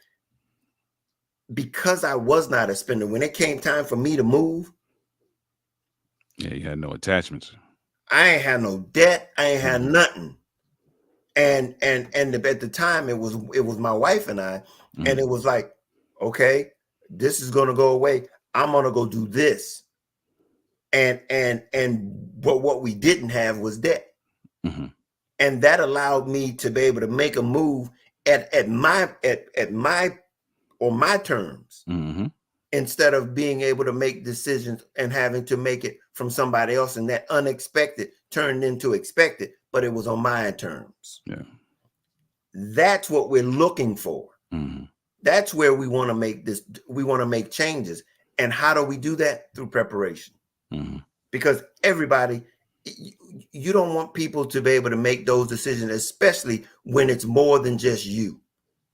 because I was not a spender, when it came time for me to move, Yeah, you had no attachments. I ain't had no debt. I ain't had Mhm. nothing. And at the time it was my wife and I, and Mhm. it was like, okay, this is gonna go away. I'm gonna go do this. And but what we didn't have was debt. Mhm. And that allowed me to be able to make a move at my or my terms, Mhm. instead of being able to make decisions and having to make it from somebody else, and that unexpected turned into expected, but it was on my terms. Yeah. That's what we're looking for. Mhm. That's where we want to make this. We want to make changes. And how do we do that? Through preparation. Mm-hmm. Because everybody, you don't want people to be able to make those decisions, especially when it's more than just you.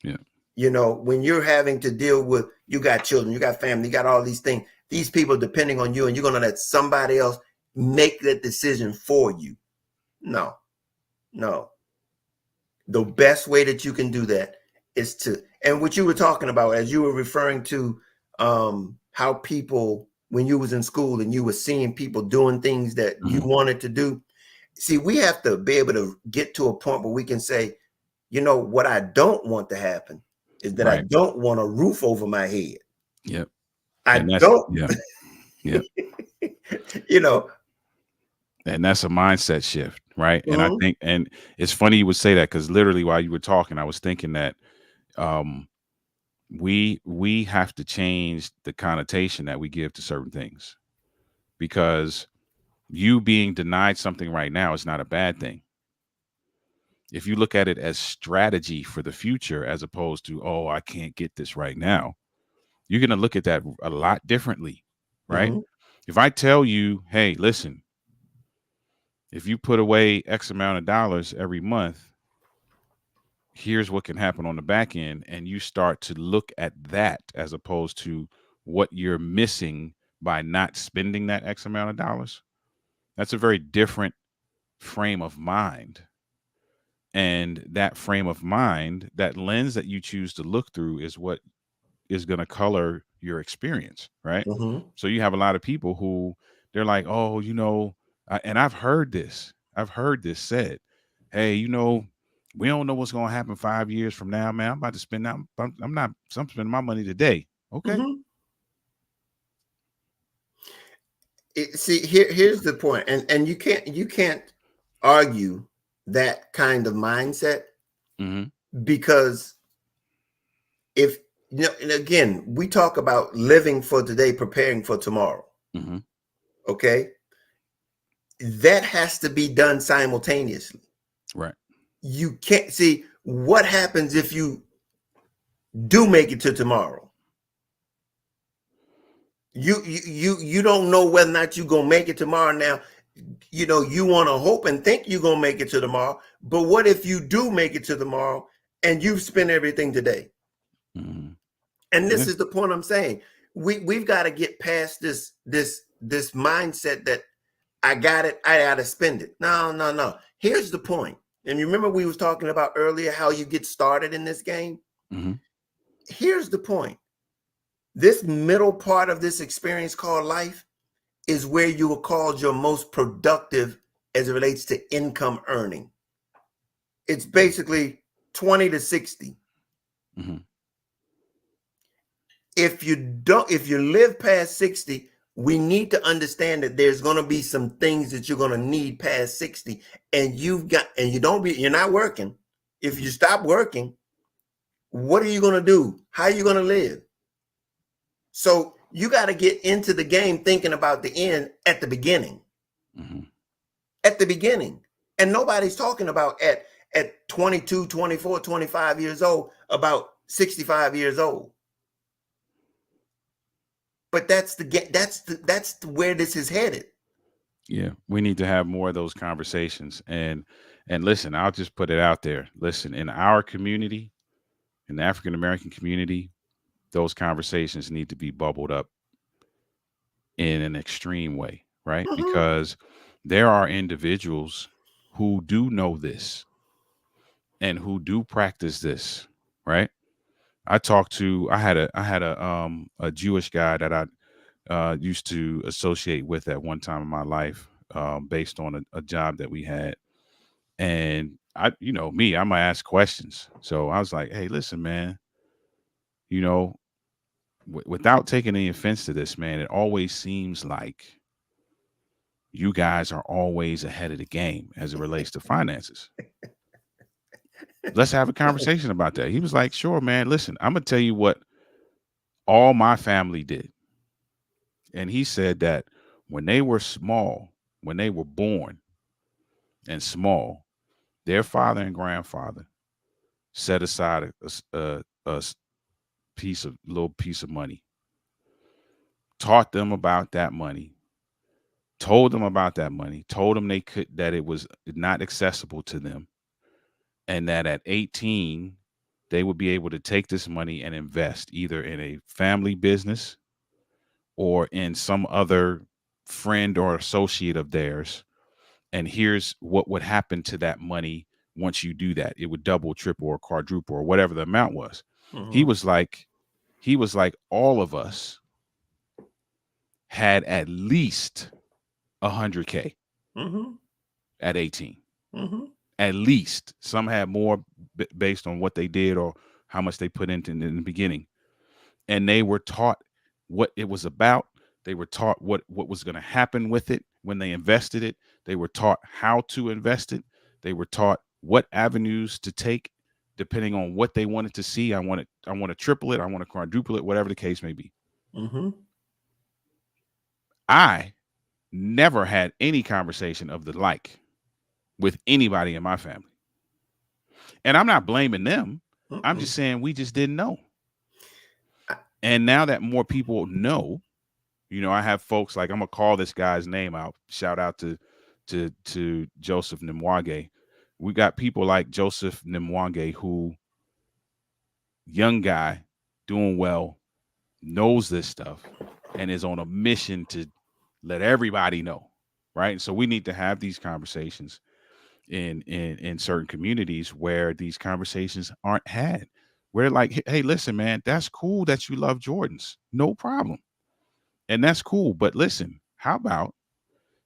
Yeah. You know, when you're having to deal with, you got children, you got family, you got all these things, these people depending on you, and you're going to let somebody else make that decision for you. No, no. The best way that you can do that is to, and what you were talking about as you were referring to how people, when you was in school and you were seeing people doing things that you Mm-hmm. wanted to do. See, we have to be able to get to a point where we can say, you know, what I don't want to happen is that I Right. don't want a roof over my head. Yep. I And that's don't, yeah. Yeah. you know. And that's a mindset shift, right? And I Mhm, think, and it's funny you would say that because literally while you were talking, I was thinking that um, we have to change the connotation that we give to certain things because you being denied something right now is not a bad thing. If you look at it as strategy for the future, as opposed to, oh, I can't get this right now, you're going to look at that a lot differently, right? mhm, If I tell you, hey, listen, if you put away X amount of dollars every month, here's what can happen on the back end. And you start to look at that as opposed to what you're missing by not spending that X amount of dollars. That's a very different frame of mind. And that frame of mind, that lens that you choose to look through is what is going to color your experience, right? mhm, So you have a lot of people who they're like, oh, and I've heard this said, hey, we don't know what's going to happen 5 years from now, man. I'm about to spend out. I'm spending my money today. Okay. mhm. See, here's the point, and you can't argue that kind of mindset Mm-hmm. because if you know, and again, we talk about living for today, preparing for tomorrow. Mm-hmm. Okay, that has to be done simultaneously. Right. You can't see what happens if you do make it to tomorrow. You don't know whether or not you're gonna make it tomorrow. Now, you know you want to hope and think you're gonna make it to tomorrow. But what if you do make it to tomorrow and you've spent everything today? Mm-hmm. And this Yeah. is the point I'm saying. We've got to get past this mindset that I got it, I gotta spend it. No, no, no. Here's the point. And you remember we was talking about earlier how you get started in this game? Mm-hmm. Here's the point. This middle part of this experience called life is where you are called your most productive as it relates to income earning. It's basically 20 to 60. Mm-hmm. If you live past 60, we need to understand that there's going to be some things that you're going to need past 60, and you're not working. If you stop working, what are you going to do? How are you going to live? So you got to get into the game thinking about the end at the beginning. Mm-hmm. At the beginning. And nobody's talking about at 22, 24, 25 years old about 65 years old. But that's where this is headed. Yeah, we need to have more of those conversations. And listen, I'll just put it out there. Listen, in our community, in the African American community, those conversations need to be bubbled up in an extreme way, right? Mhm, Because there are individuals who do know this and who do practice this, right? I had a Jewish guy that I used to associate with at one time in my life, based on a job that we had. And me, I'm gonna ask questions. So I was like, "Hey, listen, man. You know, without taking any offense to this, man, it always seems like you guys are always ahead of the game as it relates to finances. Let's have a conversation about that." He was like, "Sure, man. Listen, I'm gonna tell you what all my family did." And he said that when they were small, when they were born and small, their father and grandfather set aside a little piece of money, taught them about that money, told them about that money, told them that it was not accessible to them, and that at 18 they would be able to take this money and invest either in a family business or in some other friend or associate of theirs. And here's what would happen to that money once you do that. It would double, triple, or quadruple, or whatever the amount was. He Mm-hmm. was like, he was like, all of us had at least 100K Mm-hmm. at 18. Mm-hmm. At least. Some had more based on what they did or how much they put into in the beginning. And they were taught what it was about. They were taught what was going to happen with it when they invested it. They were taught how to invest it. They were taught what avenues to take depending on what they wanted to see. I want to triple it, I want to quadruple it, whatever the case may be. Mm-hmm. I never had any conversation of the like with anybody in my family. And I'm not blaming them. I'm Mm-mm. just saying we just didn't know. And now that more people know, I have folks like, I'm gonna call this guy's name out. Shout out to Joseph Nimwage. We got people like Joseph Nimwage, who young guy, doing well, knows this stuff, and is on a mission to let everybody know, right? And so we need to have these conversations in certain communities where these conversations aren't had. We're like, hey, listen, man, that's cool that you love Jordans, no problem, and that's cool. But listen, how about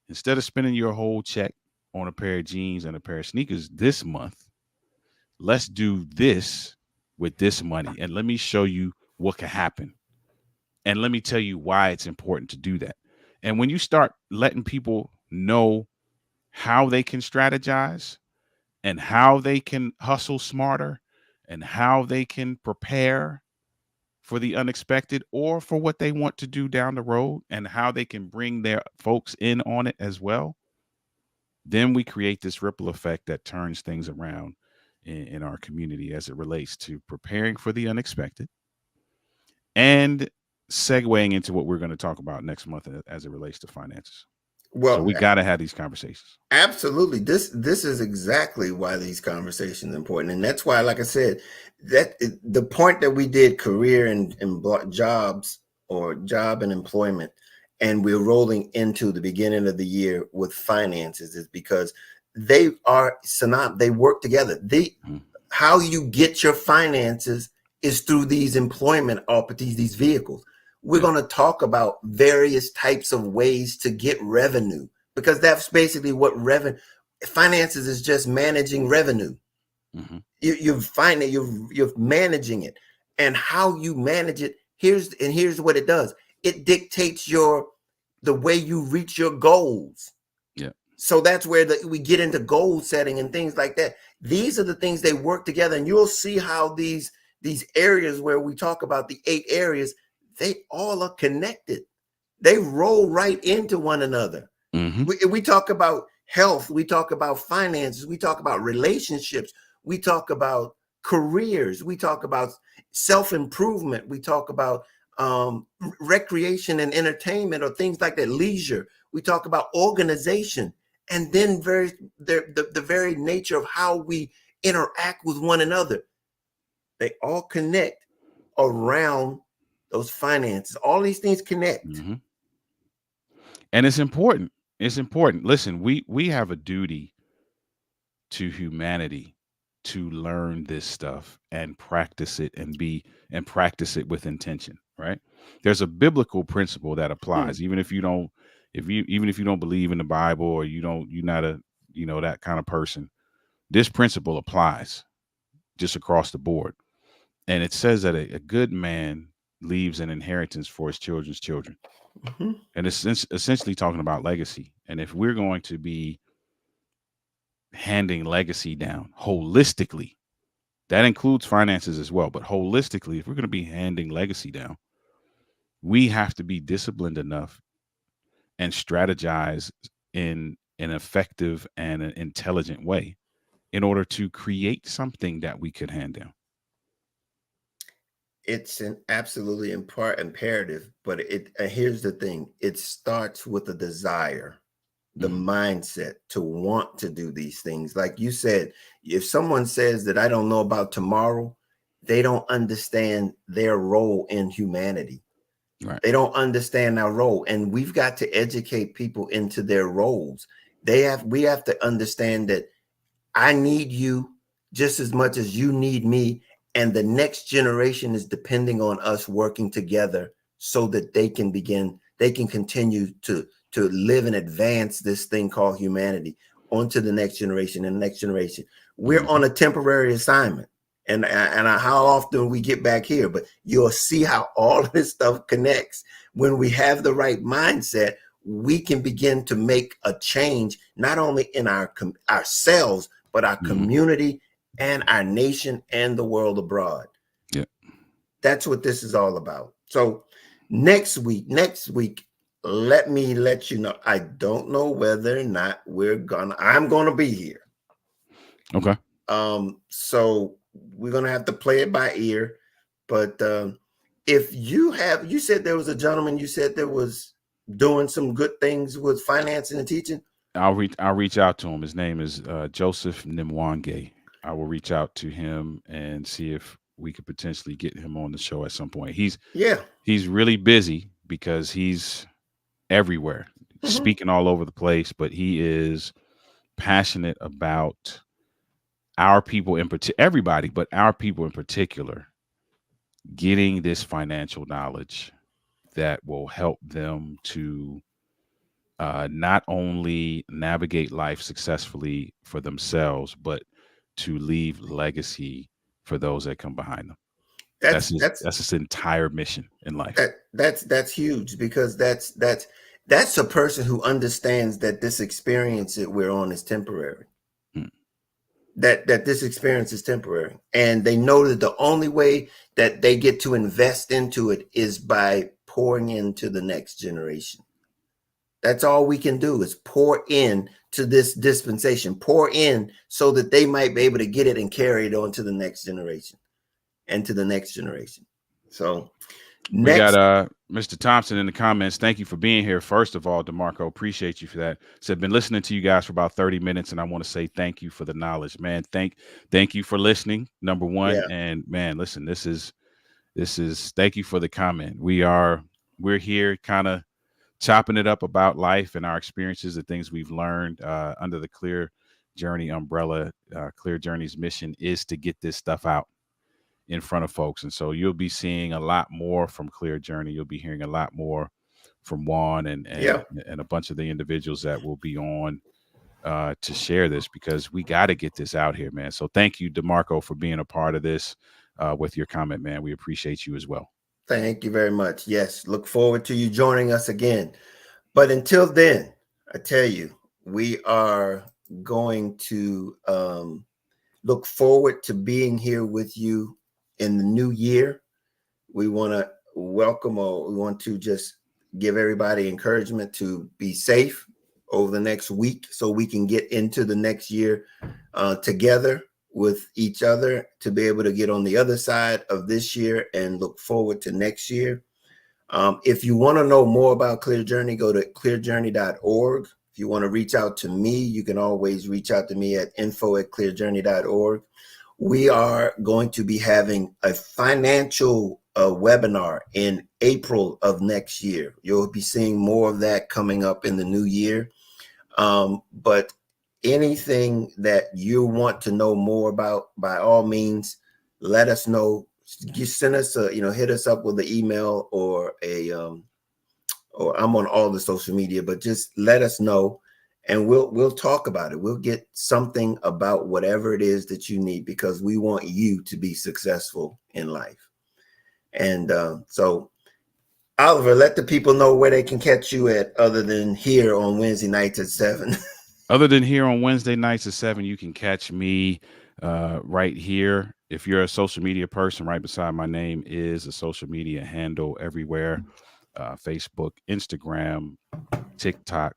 instead of spending your whole check on a pair of jeans and a pair of sneakers this month, let's do this with this money. And let me show you what can happen. And let me tell you why it's important to do that. And when you start letting people know how they can strategize and how they can hustle smarter and how they can prepare for the unexpected or for what they want to do down the road and how they can bring their folks in on it as well, then we create this ripple effect that turns things around in our community as it relates to preparing for the unexpected and segueing into what we're going to talk about next month as it relates to finances. So Well, we got to have these conversations. absolutely. This is exactly why these conversations are important, and that's why, like I said, the point that we did career and jobs or job and employment, and we're rolling into the beginning of the year with finances is because they are they work together. Mhm. How you get your finances is through these employment opportunities, these vehicles. We're Yeah. going to talk about various types of ways to get revenue because that's basically what revenue finances is just managing revenue. Hmm. You find that you're managing it, and how you manage it. Here's what it does. It dictates the way you reach your goals. Yeah. So that's where we get into goal setting and things like that. These are the things they work together, and you'll see how these areas where we talk about the 8 areas, they all are connected. They roll right into one another. Hmm. We talk about health, we talk about finances, we talk about relationships, we talk about careers, we talk about self-improvement, we talk about recreation and entertainment or things like that, leisure, we talk about organization, and then the very nature of how we interact with one another. They all connect around those finances. All these things connect. Hmm. And it's important. It's important. Listen, we have a duty to humanity to learn this stuff and practice it and practice it with intention, right? There's a biblical principle that Hmm. applies even if you don't, even if you don't believe in the Bible or you're not a, that kind of person. This principle applies just across the board. And it says that a good man leaves an inheritance for his children's children. Mhm. And it's essentially talking about legacy. And if we're going to be handing legacy down holistically, that includes finances as well. But holistically, if we're going to be handing legacy down, we have to be disciplined enough and strategize in an effective and an intelligent way in order to create something that we could hand down. It's an absolutely imperative, but here's the thing: it starts with a desire, the Mm, mindset to want to do these things. Like you said, if someone says that I don't know about tomorrow, they don't understand their role in humanity. right. They don't understand our role, and we've got to educate people into their roles. We have to understand that I need you just as much as you need me. And the next generation is depending on us working together so that they can continue to live and advance this thing called humanity onto the next generation and the next generation. We're Hmm. on a temporary assignment. And how often we get back here, but you'll see how all of this stuff connects. When we have the right mindset, we can begin to make a change, not only in ourselves, but our Hmm. community and our nation and the world abroad. Yeah. That's what this is all about. So next week, let me let you know. I don't know whether or not I'm gonna be here. Okay. So we're gonna have to play it by ear. But if you said there was a gentleman you said that was doing some good things with financing and teaching. I'll reach out to him. His name is Joseph Nimwange. I will reach out to him and see if we could potentially get him on the show at some point. Yeah. He's really busy because he's everywhere, Mhm. speaking all over the place, but he is passionate about our people in particular, everybody, but our people in particular, getting this financial knowledge that will help them to not only navigate life successfully for themselves, but to leave legacy for those that come behind them. That's that's That's his entire mission in life. that's huge because that's a person who understands that this experience that we're on is temporary. Mm. That this experience is temporary, and they know that the only way that they get to invest into it is by pouring into the next generation. That's all we can do is pour in to this dispensation, pour in so that they might be able to get it and carry it on to the next generation and to the next generation. So We got next, Mr. Thompson in the comments. Thank you for being here. First of all, DeMarco, appreciate you for that. Said been listening to you guys for about 30 minutes, and I want to say thank you for the knowledge, man. Thank you for listening. Number one, yeah, and man, listen, this is thank you for the comment. We're here kind of chopping it up about life and our experiences, the things we've learned under the Clear Journey umbrella. Clear Journey's mission is to get this stuff out in front of folks. And so you'll be seeing a lot more from Clear Journey. You'll be hearing a lot more from Juan yeah. and a bunch of the individuals that will be on to share this because we got to get this out here, man. So thank you, DeMarco, for being a part of this with your comment, man. We appreciate you as well. Thank you very much. Yes, look forward to you joining us again. But until then, I tell you, we are going to look forward to being here with you in the new year. We want to we want to just give everybody encouragement to be safe over the next week so we can get into the next year together with each other to be able to get on the other side of this year and look forward to next year. If you want to know more about Clear Journey, go to clearjourney.org. If you want to reach out to me, you can always reach out to me at info@clearjourney.org. We are going to be having a financial webinar in April of next year. You'll be seeing more of that coming up in the new year. But anything that you want to know more about, by all means, let us know. Just send us hit us up with an email or I'm on all the social media, but just let us know and we'll talk about it. We'll get something about whatever it is that you need because we want you to be successful in life. And so Oliver, let the people know where they can catch you at other than here on Wednesday nights at 7. Other than here on Wednesday nights at 7, you can catch me right here. If you're a social media person, right beside my name is a social media handle everywhere: Facebook, Instagram, TikTok,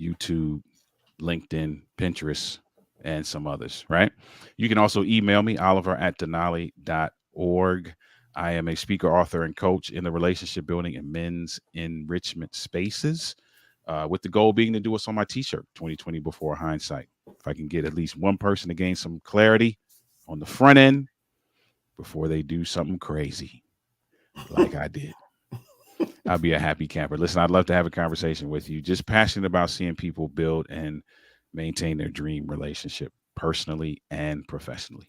YouTube, LinkedIn, Pinterest, and some others, right? You can also email me, Oliver at denali.org. I am a speaker, author, and coach in the relationship building and men's enrichment spaces, with the goal being to do what's on my t-shirt, 2020 before hindsight. If I can get at least one person to gain some clarity on the front end before they do something crazy like I did, I'll be a happy camper. Listen, I'd love to have a conversation with you. Just passionate about seeing people build and maintain their dream relationship personally and professionally.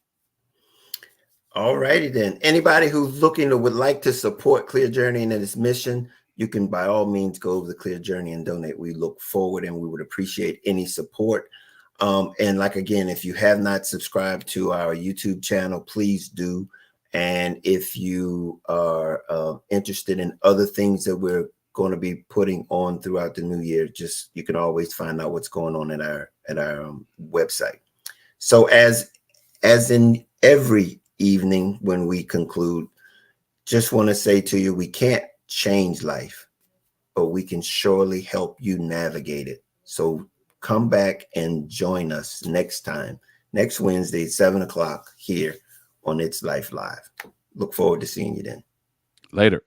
All righty then. Anybody who's looking or would like to support Clear Journey and its mission, you can by all means go over to Clear Journey and donate. We look forward and we would appreciate any support. And like, again, if you have not subscribed to our YouTube channel, please do. And if you are interested in other things that we're going to be putting on throughout the new year, just you can always find out what's going on at our website. So as in every evening when we conclude, just want to say to you, we can't change life, but we can surely help you navigate it. So come back and join us next time, next Wednesday, 7 o'clock here on It's Life Live. Look forward to seeing you then. Later.